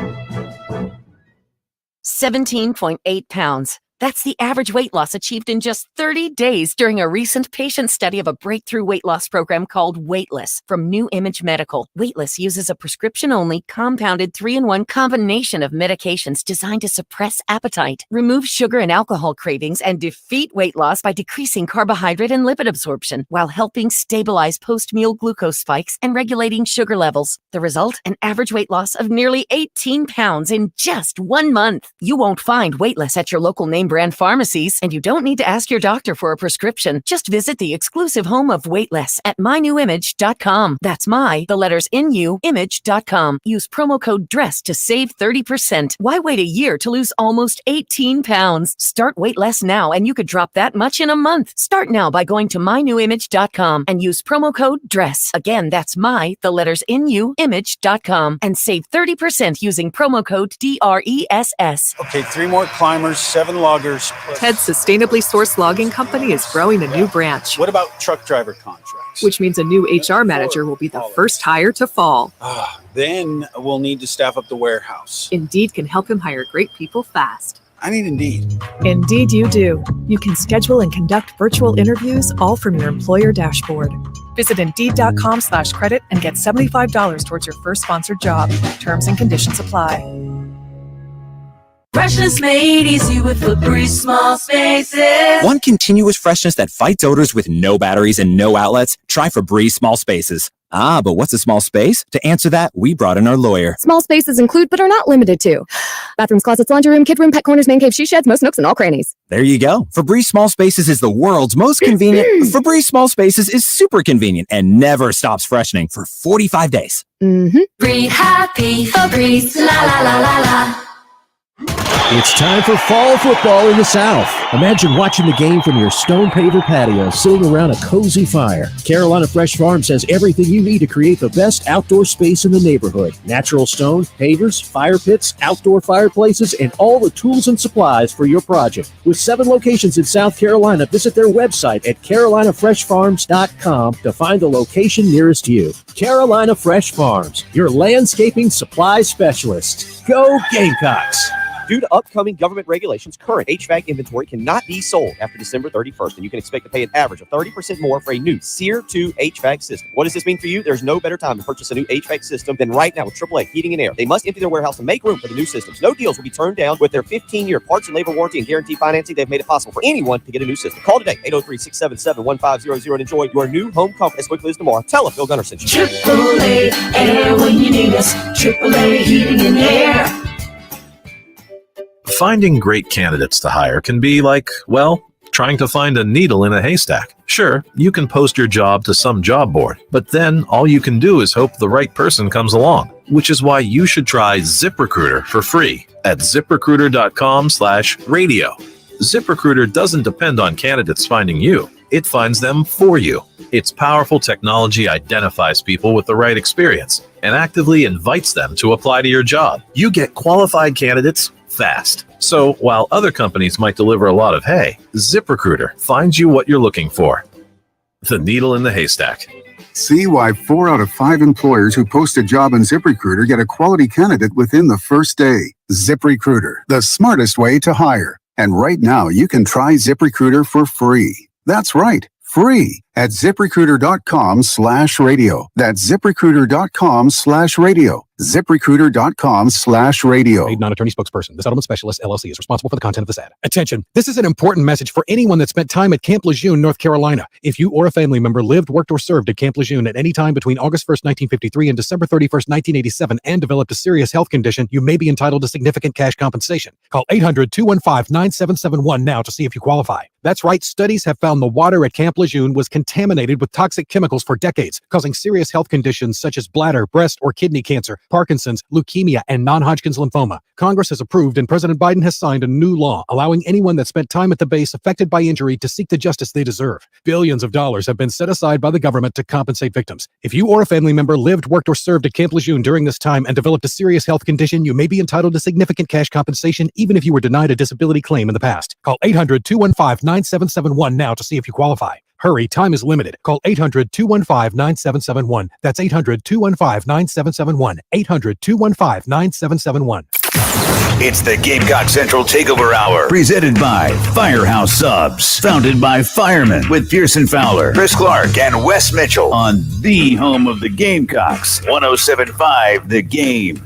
17.8 pounds. That's the average weight loss achieved in just 30 days during a recent patient study of a breakthrough weight loss program called Weightless from New Image Medical. Weightless uses a prescription-only, compounded 3-in-1 combination of medications designed to suppress appetite, remove sugar and alcohol cravings, and defeat weight loss by decreasing carbohydrate and lipid absorption, while helping stabilize post-meal glucose spikes and regulating sugar levels. The result? An average weight loss of nearly 18 pounds in just 1 month. You won't find Weightless at your local name brand pharmacies, and you don't need to ask your doctor for a prescription. Just visit the exclusive home of Weightless at mynewimage.com. That's image.com. Use promo code DRESS to save 30%. Why wait a year to lose almost 18 pounds? Start Weightless now, and you could drop that much in a month. Start now by going to mynewimage.com and use promo code DRESS. Again, that's image.com, and save 30% using promo code DRESS. Okay, 3 more climbers, 7 loggers. Ted's sustainably sourced logging company is growing a new branch. What about truck driver contracts? Which means a new HR manager will be the first hire to fall. Then we'll need to staff up the warehouse. Indeed can help him hire great people fast. I need Indeed. Indeed you do. You can schedule and conduct virtual interviews all from your employer dashboard. Visit Indeed.com/credit and get $75 towards your first sponsored job. Terms and conditions apply. Freshness made easy with Febreze Small Spaces. Want continuous freshness that fights odors with no batteries and no outlets? Try Febreze Small Spaces. But what's a small space? To answer that, we brought in our lawyer. Small spaces include, but are not limited to, bathrooms, closets, laundry room, kid room, pet corners, man cave, she sheds, most nooks, and all crannies. There you go. Febreze Small Spaces is the world's most convenient. Febreze Small Spaces is super convenient and never stops freshening for 45 days. Breathe happy, Febreze, la la la la la. It's time for fall football in the South. Imagine watching the game from your stone paver patio, sitting around a cozy fire. Carolina Fresh Farms has everything you need to create the best outdoor space in the neighborhood. Natural stone, pavers, fire pits, outdoor fireplaces, and all the tools and supplies for your project. With 7 locations in South Carolina, visit their website at carolinafreshfarms.com to find the location nearest you. Carolina Fresh Farms, your landscaping supply specialist. Go Gamecocks! Due to upcoming government regulations, current HVAC inventory cannot be sold after December 31st, and you can expect to pay an average of 30% more for a new SEER 2 HVAC system. What does this mean for you? There's no better time to purchase a new HVAC system than right now with AAA Heating and Air. They must empty their warehouse to make room for the new systems. No deals will be turned down. With their 15-year parts and labor warranty and guaranteed financing, they've made it possible for anyone to get a new system. Call today, 803-677-1500, and enjoy your new home comfort as quickly as tomorrow. Tell them Bill Gunner sent you. AAA Air when you need us. AAA Heating and Air. Finding great candidates to hire can be like, well, trying to find a needle in a haystack. Sure, you can post your job to some job board, but then all you can do is hope the right person comes along, which is why you should try ZipRecruiter for free at ZipRecruiter.com/radio. ZipRecruiter doesn't depend on candidates finding you. It finds them for you. Its powerful technology identifies people with the right experience and actively invites them to apply to your job. You get qualified candidates fast. So while other companies might deliver a lot of hay, ZipRecruiter finds you what you're looking for. the needle in the haystack. See why 4 out of 5 employers who post a job on ZipRecruiter get a quality candidate within the first day. ZipRecruiter, the smartest way to hire. And right now, you can try ZipRecruiter for free. That's right, free at ZipRecruiter.com/radio. That's ZipRecruiter.com/radio. ZipRecruiter.com/radio. Paid non-attorney spokesperson. The Settlement Specialist, LLC, is responsible for the content of this ad. Attention. This is an important message for anyone that spent time at Camp Lejeune, North Carolina. If you or a family member lived, worked, or served at Camp Lejeune at any time between August 1st, 1953 and December 31st, 1987 and developed a serious health condition, you may be entitled to significant cash compensation. Call 800-215-9771 now to see if you qualify. That's right. Studies have found the water at Camp Lejeune was contaminated with toxic chemicals for decades, causing serious health conditions such as bladder, breast, or kidney cancer, Parkinson's, leukemia, and non-Hodgkin's lymphoma. Congress has approved and President Biden has signed a new law allowing anyone that spent time at the base affected by injury to seek the justice they deserve. Billions of dollars have been set aside by the government to compensate victims. If you or a family member lived, worked, or served at Camp Lejeune during this time and developed a serious health condition, you may be entitled to significant cash compensation even if you were denied a disability claim in the past. Call 800-215-9771 now to see if you qualify. Hurry, time is limited. Call 800-215-9771. That's 800-215-9771. 800-215-9771. It's the Gamecock Central Takeover Hour, presented by Firehouse Subs, founded by firemen with Pearson Fowler, Chris Clark, and Wes Mitchell on the home of the Gamecocks, 107.5 The Game.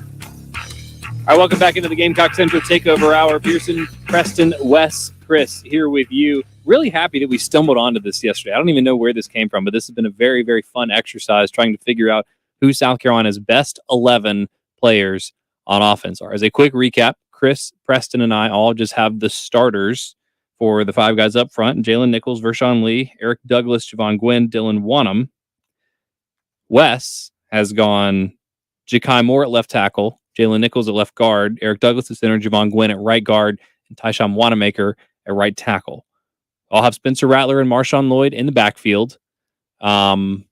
All right, welcome back into the Gamecock Central Takeover Hour. Pearson, Preston, Wes, Chris here with you. Really happy that we stumbled onto this yesterday. I don't even know where this came from, but this has been a very, very fun exercise trying to figure out who South Carolina's best 11 players on offense are. As a quick recap, Chris, Preston, and I all just have the starters for the 5 guys up front: Jalen Nichols, Vershawn Lee, Eric Douglas, Javon Gwynn, Dylan Wanham. Wes has gone Ja'Kai Moore at left tackle, Jalen Nichols at left guard, Eric Douglas at center, Javon Gwynn at right guard, and Tyshawn Wanamaker at right tackle. I'll have Spencer Rattler and Marshawn Lloyd in the backfield. And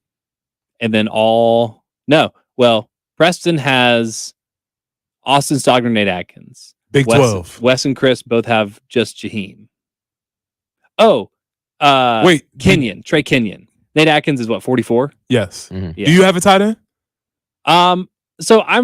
then Preston has Austin Stogner, Nate Atkins. Big 12. Wes and Chris both have just Jaheim. Kenyon, Trey Kenyon. Nate Atkins is what, 44? Yes. Mm-hmm. Yeah. Do you have a tight end? So I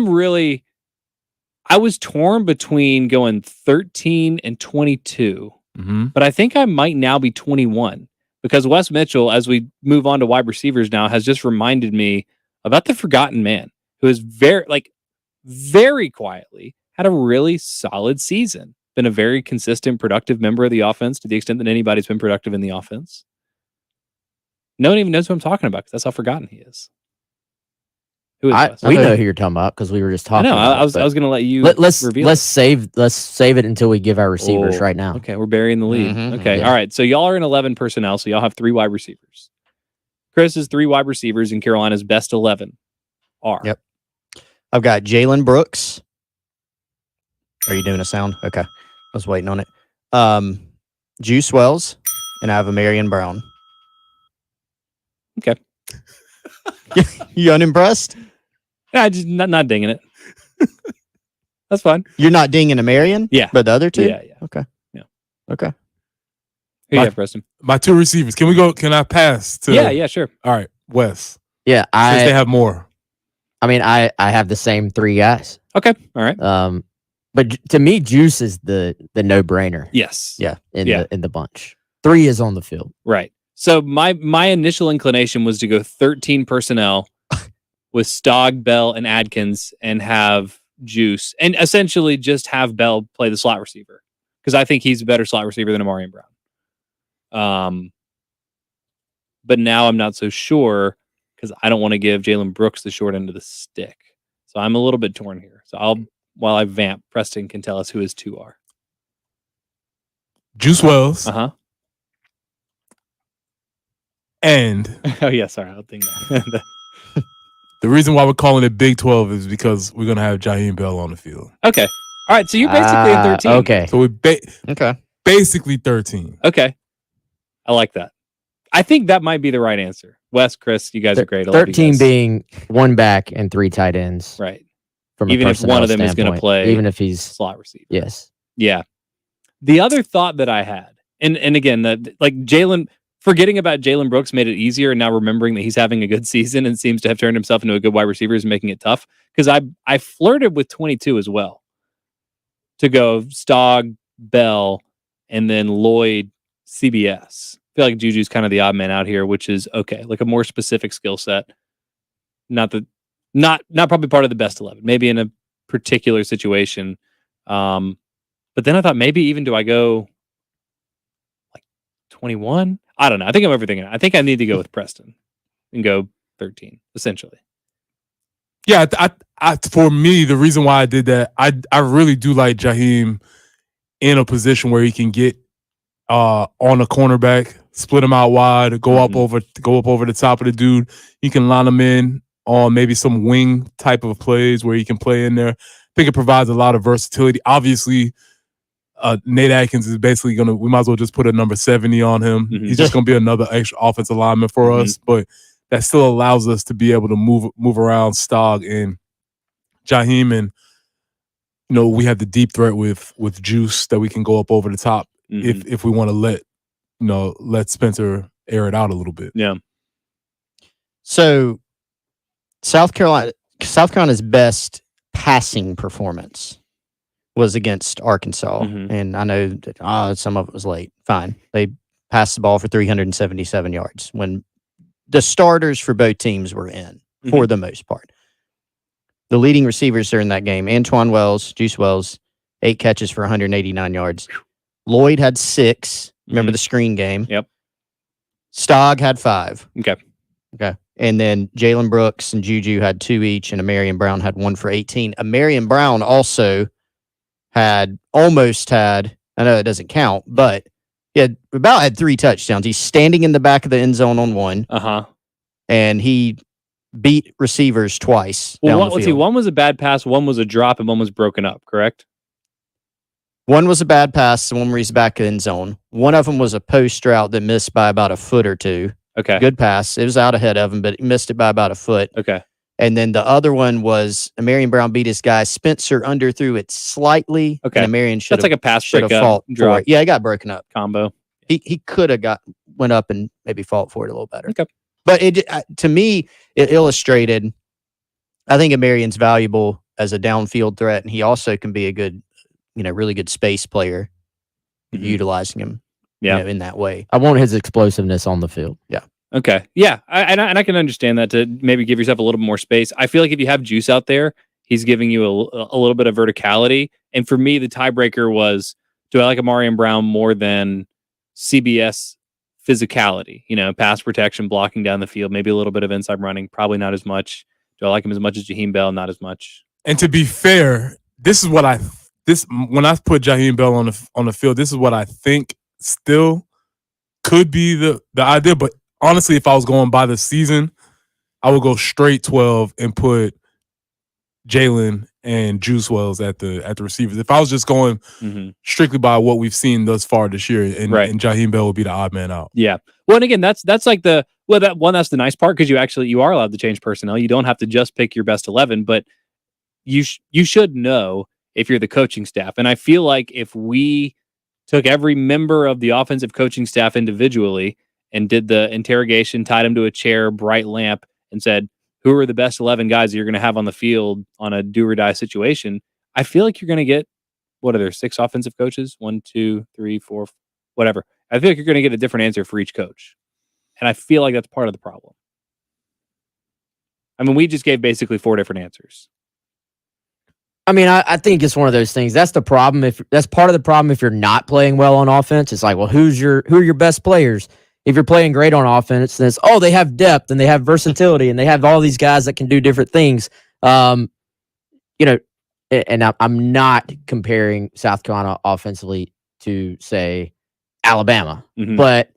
was torn between going 13 and 22. Mm-hmm. But I think I might now be 21 because Wes Mitchell, as we move on to wide receivers now, has just reminded me about the forgotten man who is very quietly had a really solid season. Been a very consistent, productive member of the offense to the extent that anybody's been productive in the offense. No one even knows who I'm talking about because that's how forgotten he is. Who is Wes? We know who you're talking about because we were just talking. I was going to let you. Let's save it until we give our receivers right now. Okay, we're burying the lead. Mm-hmm. Okay, Yeah. all right. So y'all are in 11 personnel. So y'all have 3 wide receivers. Chris's 3 wide receivers in Carolina's best 11 are. Yep. I've got Jalen Brooks. Are you doing a sound? Okay, I was waiting on it. Juice Wells, and I have a Marion Brown. Okay. You unimpressed? Yeah, just not dinging it. That's fine. You're not dinging a Marion? Yeah. But the other 2? Yeah. Okay. Yeah. Okay. Who you have, Preston? My 2 receivers. Can I pass to? Yeah, sure. All right, Wes. Yeah, Since they have more. I mean, I have the same 3 guys. Okay. All right. But to me, Juice is the no-brainer. Yes. Yeah. In the bunch. 3 is on the field. Right. So my initial inclination was to go 13 personnel with Stog, Bell, and Adkins and have Juice and essentially just have Bell play the slot receiver because I think he's a better slot receiver than Amarian Brown. But now I'm not so sure because I don't want to give Jalen Brooks the short end of the stick. So I'm a little bit torn here. So while I vamp, Preston can tell us who his 2 are. Juice Wells. And oh yeah, sorry, I'll think that. The reason why we're calling it Big 12 is because we're gonna have Jaheim Bell on the field. Okay. All right, so you're basically in 13. Okay. So we're basically 13. Okay. I like that. I think that might be the right answer. Wes, Chris, you guys are great. I love you 13 guys. being 1 back and 3 tight ends. Right. From a even if one of them is going to standpoint. play, even if he's slot receiver. Yes. Yeah. The other thought that I had, and again, like Jalen, forgetting about Jalen Brooks made it easier, and now remembering that he's having a good season and seems to have turned himself into a good wide receiver is making it tough. Because I flirted with 22 as well to go Stog, Bell, and then Lloyd, CBS. I feel like Juju's kind of the odd man out here, which is okay, like a more specific skill set. Not probably part of the best 11, maybe in a particular situation. But then I thought maybe even do I go like 21? I don't know. I think I'm overthinking it. I think I need to go with Preston and go 13, essentially. Yeah, I for me, the reason why I did that, I really do like Jaheim in a position where he can get on a cornerback, split him out wide, go up over the top of the dude. You can line him in on maybe some wing type of plays where he can play in there. I think it provides a lot of versatility. Obviously, Nate Atkins is basically we might as well just put a number 70 on him. He's just going to be another extra offensive lineman for us, but that still allows us to be able to move around Stog and Jaheim, and we have the deep threat with Juice that we can go up over the top if we want to let Spencer air it out a little bit. Yeah. So South Carolina's best passing performance was against Arkansas, and I know that some of it was late. Fine, they passed the ball for 377 yards when the starters for both teams were in for the most part. The leading receivers during that game, Antoine Wells, Juice Wells, 8 catches for 189 yards. Lloyd had 6. Remember the screen game? Yep. Stog had 5. Okay. And then Jalen Brooks and Juju had 2 each, and Amarian Brown had 1 for 18. Amarian Brown also almost had, I know it doesn't count, but he had 3 touchdowns. He's standing in the back of the end zone on 1. And he beat receivers twice. Well, let's see. One was a bad pass, one was a drop, and one was broken up, correct? One was a bad pass, the one where he's back in the end zone. One of them was a post route that missed by about a foot or 2. Okay. Good pass. It was out ahead of him, but he missed it by about a foot. Okay. And then the other one was Amarian Brown beat his guy. Spencer underthrew it slightly. Okay. And Amarian should have. That's like a pass should have break fought drop for it. Yeah, it got broken up. Combo. He could have went up and maybe fought for it a little better. Okay. But to me, it illustrated, I think Amarian's valuable as a downfield threat, and he also can be a good, really good space player, utilizing him in that way. I want his explosiveness on the field. Yeah. Okay. Yeah. I can understand that, to maybe give yourself a little more space. I feel like if you have Juice out there, he's giving you a little bit of verticality. And for me, the tiebreaker was, do I like Amarian Brown more than CBS physicality? Pass protection, blocking down the field, maybe a little bit of inside running, probably not as much. Do I like him as much as Jaheim Bell? Not as much. And to be fair, when I put Jaheim Bell on the field, this is what I think still could be the idea. But honestly, if I was going by the season, I would go straight 12 and put Jalen and Juice Wells at the receivers. If I was just going strictly by what we've seen thus far this year, and Jaheim Bell would be the odd man out. Yeah. Well, and again, that's like that's the nice part, because you are allowed to change personnel. You don't have to just pick your best 11, but you should know if you're the coaching staff. And I feel like if we took every member of the offensive coaching staff individually and did the interrogation, tied them to a chair, bright lamp, and said, who are the best 11 guys that you're going to have on the field on a do or die situation? I feel like you're going to get, what are there, 6 offensive coaches? 1, 2, 3, 4, whatever. I feel like you're going to get a different answer for each coach. And I feel like that's part of the problem. I mean, we just gave basically 4 different answers. I mean, I think it's one of those things. That's the problem. That's part of the problem if you're not playing well on offense. It's like, well, who are your best players? If you're playing great on offense, then it's, they have depth and they have versatility and they have all these guys that can do different things. And I'm not comparing South Carolina offensively to, say, Alabama. But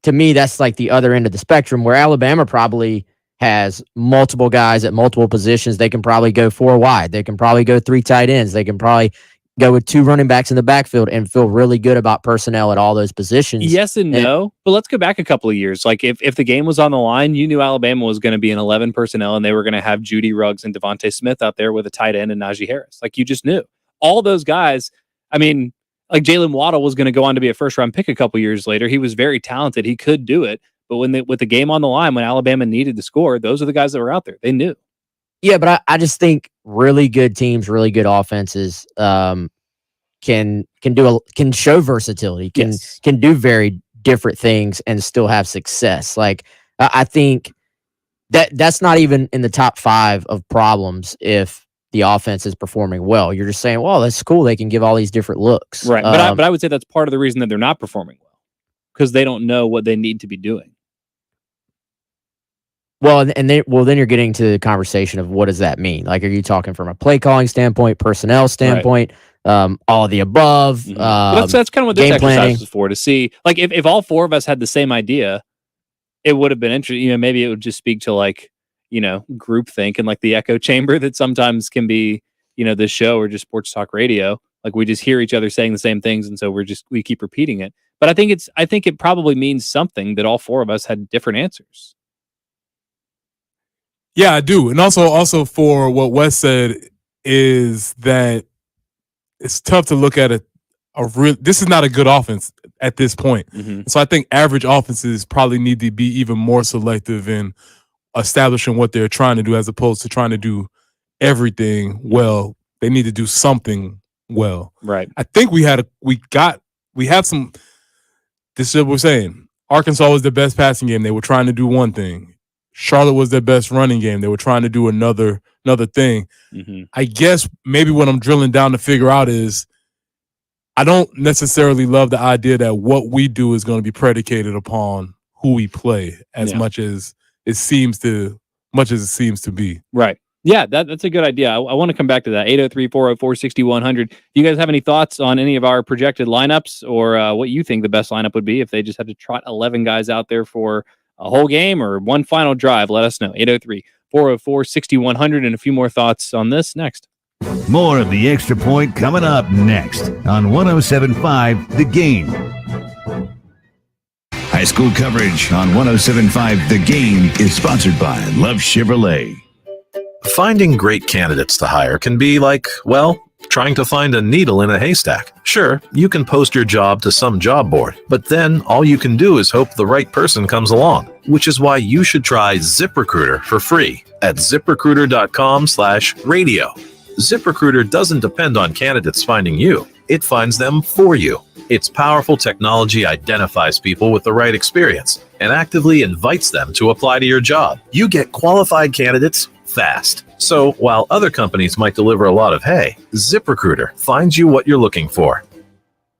to me, that's like the other end of the spectrum, where Alabama probably has multiple guys at multiple positions. They can probably go 4 wide. They can probably go 3 tight ends. They can probably go with 2 running backs in the backfield and feel really good about personnel at all those positions. Yes and no, but let's go back a couple of years. Like if the game was on the line, you knew Alabama was going to be an 11 personnel and they were going to have Judy Ruggs and Devontae Smith out there with a tight end and Najee Harris. Like you just knew. All those guys, I mean, like Jalen Waddle was going to go on to be a first-round pick a couple years later. He was very talented. He could do it. But with the game on the line, when Alabama needed to score, those are the guys that were out there. They knew. Yeah, but I just think really good teams, really good offenses can show versatility, can do very different things and still have success. Like I think that's not even in the top 5 of problems if the offense is performing well. You're just saying, well, that's cool. They can give all these different looks. Right. But I would say that's part of the reason that they're not performing well, because they don't know what they need to be doing. Well, then you're getting to the conversation of what does that mean? Like, are you talking from a play calling standpoint, personnel standpoint, all of the above? That's kind of what this exercise is for, to see, like, if all 4 of us had the same idea, it would have been interesting. You know, maybe it would just speak to, like, you know, groupthink and like the echo chamber that sometimes can be, you know, this show or just sports talk radio. Like, we just hear each other saying the same things, and so we keep repeating it. But I think it probably means something that all 4 of us had different answers. Yeah, I do. And also for what Wes said is that it's tough to look at this is not a good offense at this point. Mm-hmm. So I think average offenses probably need to be even more selective in establishing what they're trying to do, as opposed to trying to do everything well. They need to do something well. Right. I think we have some, this is what we're saying. Arkansas was the best passing game. They were trying to do one thing. Charlotte was their best running game. They were trying to do another thing. Mm-hmm. I guess maybe what I'm drilling down to figure out is I don't necessarily love the idea that what we do is going to be predicated upon who we play as much as it seems to be. Right. Yeah, that's a good idea. I want to come back to that. 803-404-6100. Do you guys have any thoughts on any of our projected lineups, or what you think the best lineup would be if they just had to trot 11 guys out there for a whole game or one final drive? Let us know. 803-404-6100, and a few more thoughts on this next. More of the Extra Point coming up next on 107.5 The Game. High school coverage on 107.5 The Game is sponsored by Love Chevrolet. Finding great candidates to hire can be like, well, trying to find a needle in a haystack. Sure, you can post your job to some job board, but then all you can do is hope the right person comes along, which is why you should try ZipRecruiter for free at ZipRecruiter.com/radio. ZipRecruiter doesn't depend on candidates finding you. It finds them for you. Its powerful technology identifies people with the right experience and actively invites them to apply to your job. You get qualified candidates fast. So while other companies might deliver a lot of hay, ZipRecruiter finds you what you're looking for.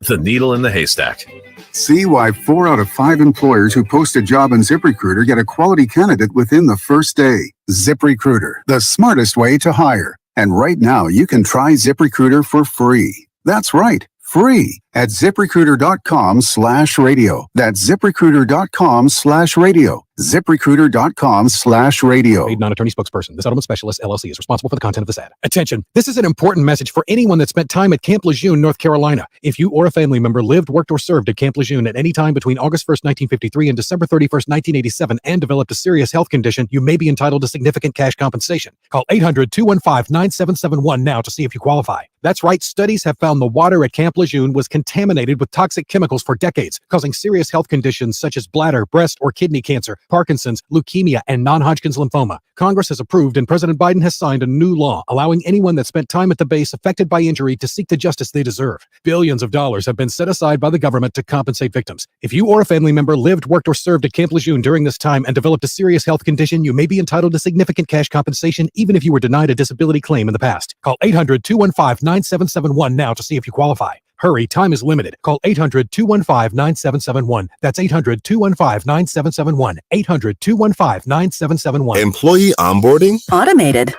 The needle in the haystack. See why 4 out of 5 employers who post a job on ZipRecruiter get a quality candidate within the first day. ZipRecruiter, the smartest way to hire. And right now, you can try ZipRecruiter for free. That's right, free at ZipRecruiter.com/radio. That's ZipRecruiter.com/radio. ZipRecruiter.com/radio. Paid non-attorney spokesperson. The Settlement Specialist, LLC, is responsible for the content of this ad. Attention. This is an important message for anyone that spent time at Camp Lejeune, North Carolina. If you or a family member lived, worked, or served at Camp Lejeune at any time between August 1st, 1953 and December 31st, 1987 and developed a serious health condition, you may be entitled to significant cash compensation. Call 800-215-9771 now to see if you qualify. That's right. Studies have found the water at Camp Lejeune was contaminated with toxic chemicals for decades, causing serious health conditions such as bladder, breast, or kidney cancer, Parkinson's, leukemia, and non-Hodgkin's lymphoma. Congress has approved and President Biden has signed a new law allowing anyone that spent time at the base affected by injury to seek the justice they deserve. Billions of dollars have been set aside by the government to compensate victims. If you or a family member lived, worked, or served at Camp Lejeune during this time and developed a serious health condition, you may be entitled to significant cash compensation even if you were denied a disability claim in the past. Call 800-215-9771 now to see if you qualify. Hurry, time is limited. Call 800-215-9771. That's 800-215-9771. 800-215-9771. Employee onboarding? Automated.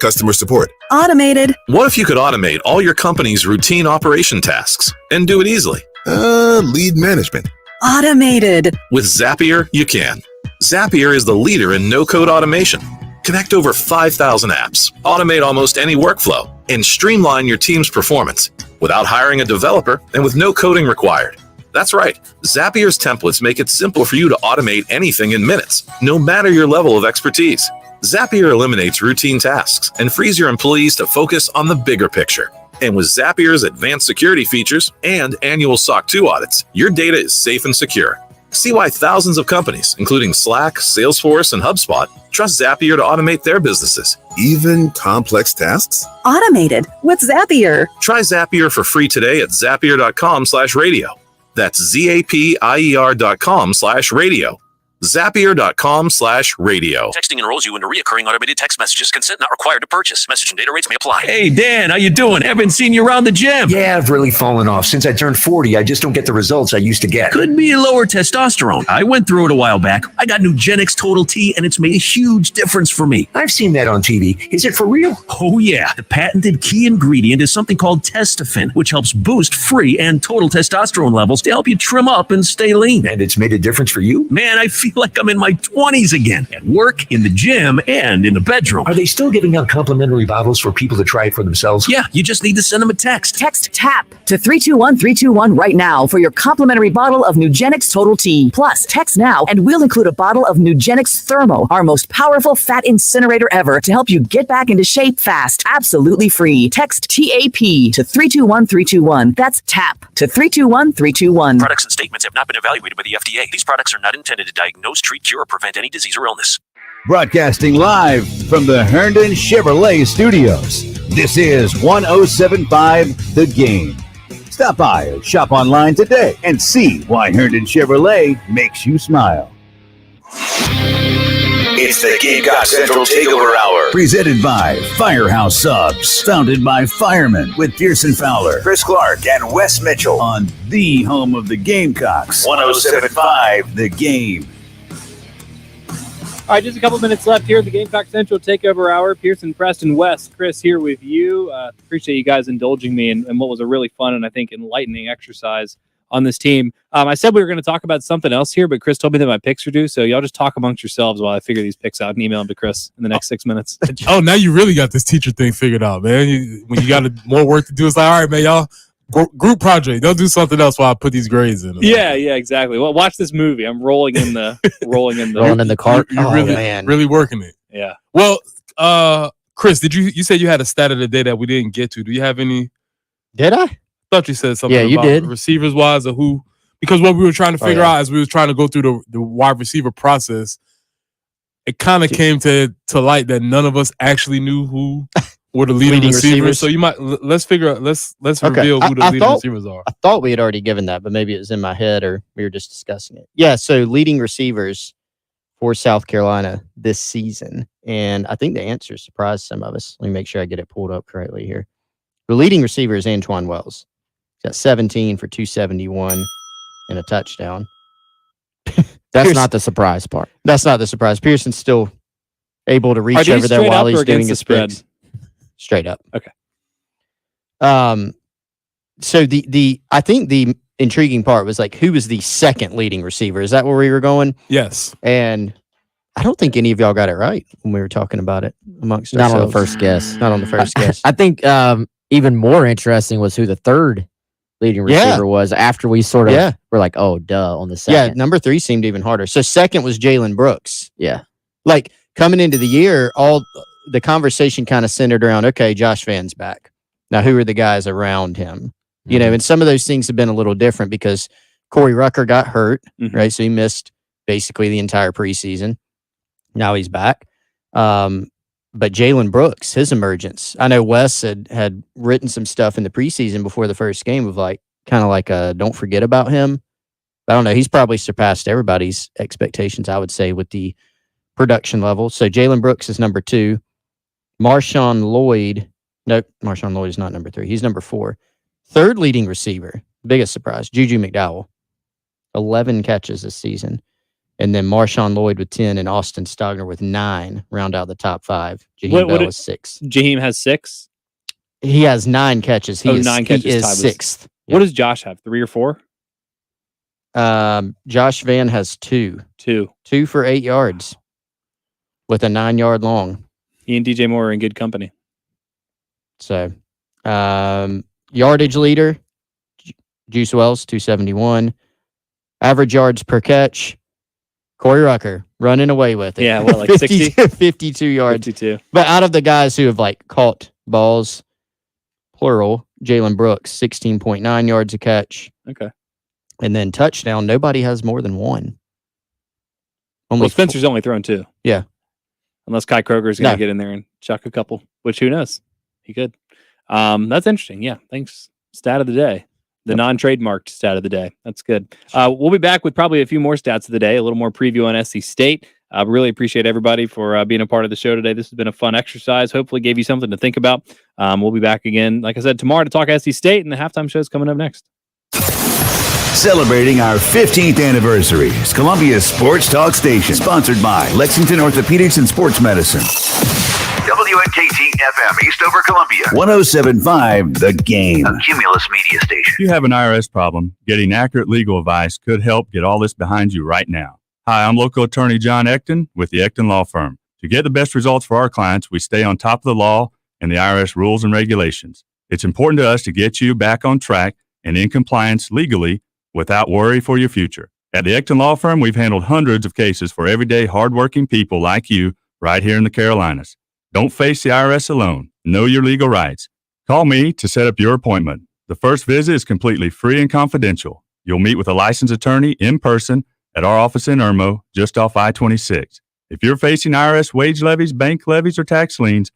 Customer support? Automated. What if you could automate all your company's routine operation tasks and do it easily? Lead management? Automated. With Zapier, you can. Zapier is the leader in no-code automation. Connect over 5,000 apps, automate almost any workflow, and streamline your team's performance without hiring a developer and with no coding required. That's right. Zapier's templates make it simple for you to automate anything in minutes, no matter your level of expertise. Zapier eliminates routine tasks and frees your employees to focus on the bigger picture. And with Zapier's advanced security features and annual SOC 2 audits, your data is safe and secure. See why thousands of companies, including Slack, Salesforce, and HubSpot, trust Zapier to automate their businesses. Even complex tasks? Automated with Zapier. Try Zapier for free today at zapier.com/radio. That's zapier.com/radio. Zapier.com/radio. Texting enrolls you into recurring automated text messages. Consent not required to purchase. Message and data rates may apply. Hey, Dan, how you doing? Haven't seen you around the gym. Yeah, I've really fallen off. Since I turned 40, I just don't get the results I used to get. Could be lower testosterone. I went through it a while back. I got Nugenix Total T, and it's made a huge difference for me. I've seen that on TV. Is it for real? Oh, yeah. The patented key ingredient is something called Testofen, which helps boost free and total testosterone levels to help you trim up and stay lean. And it's made a difference for you? Man, I feel like I'm in my 20s again, at work, in the gym, and in the bedroom. Are they still giving out complimentary bottles for people to try it for themselves? Yeah, you just need to send them a text. Text TAP to 321-321 right now for your complimentary bottle of Nugenix Total T. Plus, text now and we'll include a bottle of Nugenix Thermo, our most powerful fat incinerator ever, to help you get back into shape fast. Absolutely free. Text TAP to 321-321. That's TAP to 321-321. Products and statements have not been evaluated by the FDA. These products are not intended to diagnose, treat, cure, or prevent any disease or illness. Broadcasting live from the Herndon Chevrolet Studios. This is 107.5 The Game. Stop by or shop online today and see why Herndon Chevrolet makes you smile. It's the Gamecock Central Takeover Hour. Presented by Firehouse Subs. Founded by firemen with Pearson Fowler, Chris Clark, and Wes Mitchell. On the home of the Gamecocks. 107.5 The Game. All right, just a couple minutes left here at the Gamecock Central Takeover Hour. Pearson, Preston, West, Chris here with you. Appreciate you guys indulging me in what was a really fun and I think enlightening exercise on this team. I said we were going to talk about something else here, but Chris told me that my picks are due, so y'all just talk amongst yourselves while I figure these picks out and email them to Chris in the next 6 minutes. Oh, now you really got this teacher thing figured out, man. When you got more work to do, it's like, all right, man, y'all. Group project. They'll do something else while I put these grades in. Yeah, exactly. Well, watch this movie. I'm rolling in the cart. You're really working it. Yeah. Well, Chris, you said you had a stat of the day that we didn't get to. Do you have any? Did I? Thought you said something. Yeah, you about did. Receivers wise or who? Because what we were trying to figure out as we were trying to go through the wide receiver process, it kind of came to light that none of us actually knew who were the leading receivers. So you might let's reveal who the leading receivers are. I thought we had already given that, but maybe it was in my head or we were just discussing it. Yeah, so leading receivers for South Carolina this season. And I think the answer surprised some of us. Let me make sure I get it pulled up correctly here. The leading receiver is Antoine Wells. He's got 17 for 271 and a touchdown. That's not the surprise part. That's not the surprise. Pearson's still able to reach over there while he's doing his spread. Straight up. Okay. So I think the intriguing part was like, who was the second leading receiver? Is that where we were going? Yes. And I don't think any of y'all got it right when we were talking about it amongst ourselves. Not on the first guess. Not on the first guess. I think even more interesting was who the third leading receiver was after we sort of were like, oh, duh, on the second. Yeah, number 3 seemed even harder. So second was Jalen Brooks. Yeah. Like coming into the year, all the conversation kind of centered around, okay, Josh Van's back. Now, who are the guys around him? You know, and some of those things have been a little different because Corey Rucker got hurt, right? So he missed basically the entire preseason. Now he's back. But Jalen Brooks, his emergence. I know Wes had written some stuff in the preseason before the first game of like, kind of like a don't forget about him. I don't know. He's probably surpassed everybody's expectations, I would say, with the production level. So Jalen Brooks is number 2. Marshawn Lloyd. Nope, Marshawn Lloyd is not number 3. He's number 4. Third leading receiver, biggest surprise, Juju McDowell. 11 catches this season. And then Marshawn Lloyd with 10 and Austin Stogner with 9 round out the top 5. Jaheim Bell is 6. Jaheim has 6? He has 9 catches. He is 6th. What does Josh have? 3 or 4? Josh Van has 2. 2 for 8 yards with a 9-yard long. He and DJ Moore are in good company. So, yardage leader, Juice Wells, 271. Average yards per catch, Corey Rucker, running away with it. Yeah, what, like 60? 52 yards. 52. But out of the guys who have like caught balls, plural. Jalen Brooks, 16.9 yards a catch. Okay. And then touchdown, nobody has more than one. Well, Spencer's only thrown 2. Yeah. Unless Kai Kroger's going to get in there and chuck a couple, which who knows? He could. That's interesting. Yeah. Thanks. Stat of the day. The non-trademarked stat of the day. That's good. We'll be back with probably a few more stats of the day, a little more preview on SC State. Really appreciate everybody for being a part of the show today. This has been a fun exercise. Hopefully gave you something to think about. We'll be back again, like I said, tomorrow to talk SC State, and the halftime show is coming up next. Celebrating our 15th anniversary is Columbia's Sports Talk Station, sponsored by Lexington Orthopedics and Sports Medicine. WNKT-FM, Eastover, Columbia. 107.5 The Game. A Cumulus media station. If you have an IRS problem, getting accurate legal advice could help get all this behind you right now. Hi, I'm local attorney John Ecton with the Ecton Law Firm. To get the best results for our clients, we stay on top of the law and the IRS rules and regulations. It's important to us to get you back on track and in compliance legally without worry for your future. At the Ecton Law Firm, we've handled hundreds of cases for everyday hardworking people like you right here in the Carolinas. Don't face the IRS alone. Know your legal rights. Call me to set up your appointment. The first visit is completely free and confidential. You'll meet with a licensed attorney in person at our office in Irmo, just off I-26. If you're facing IRS wage levies, bank levies, or tax liens,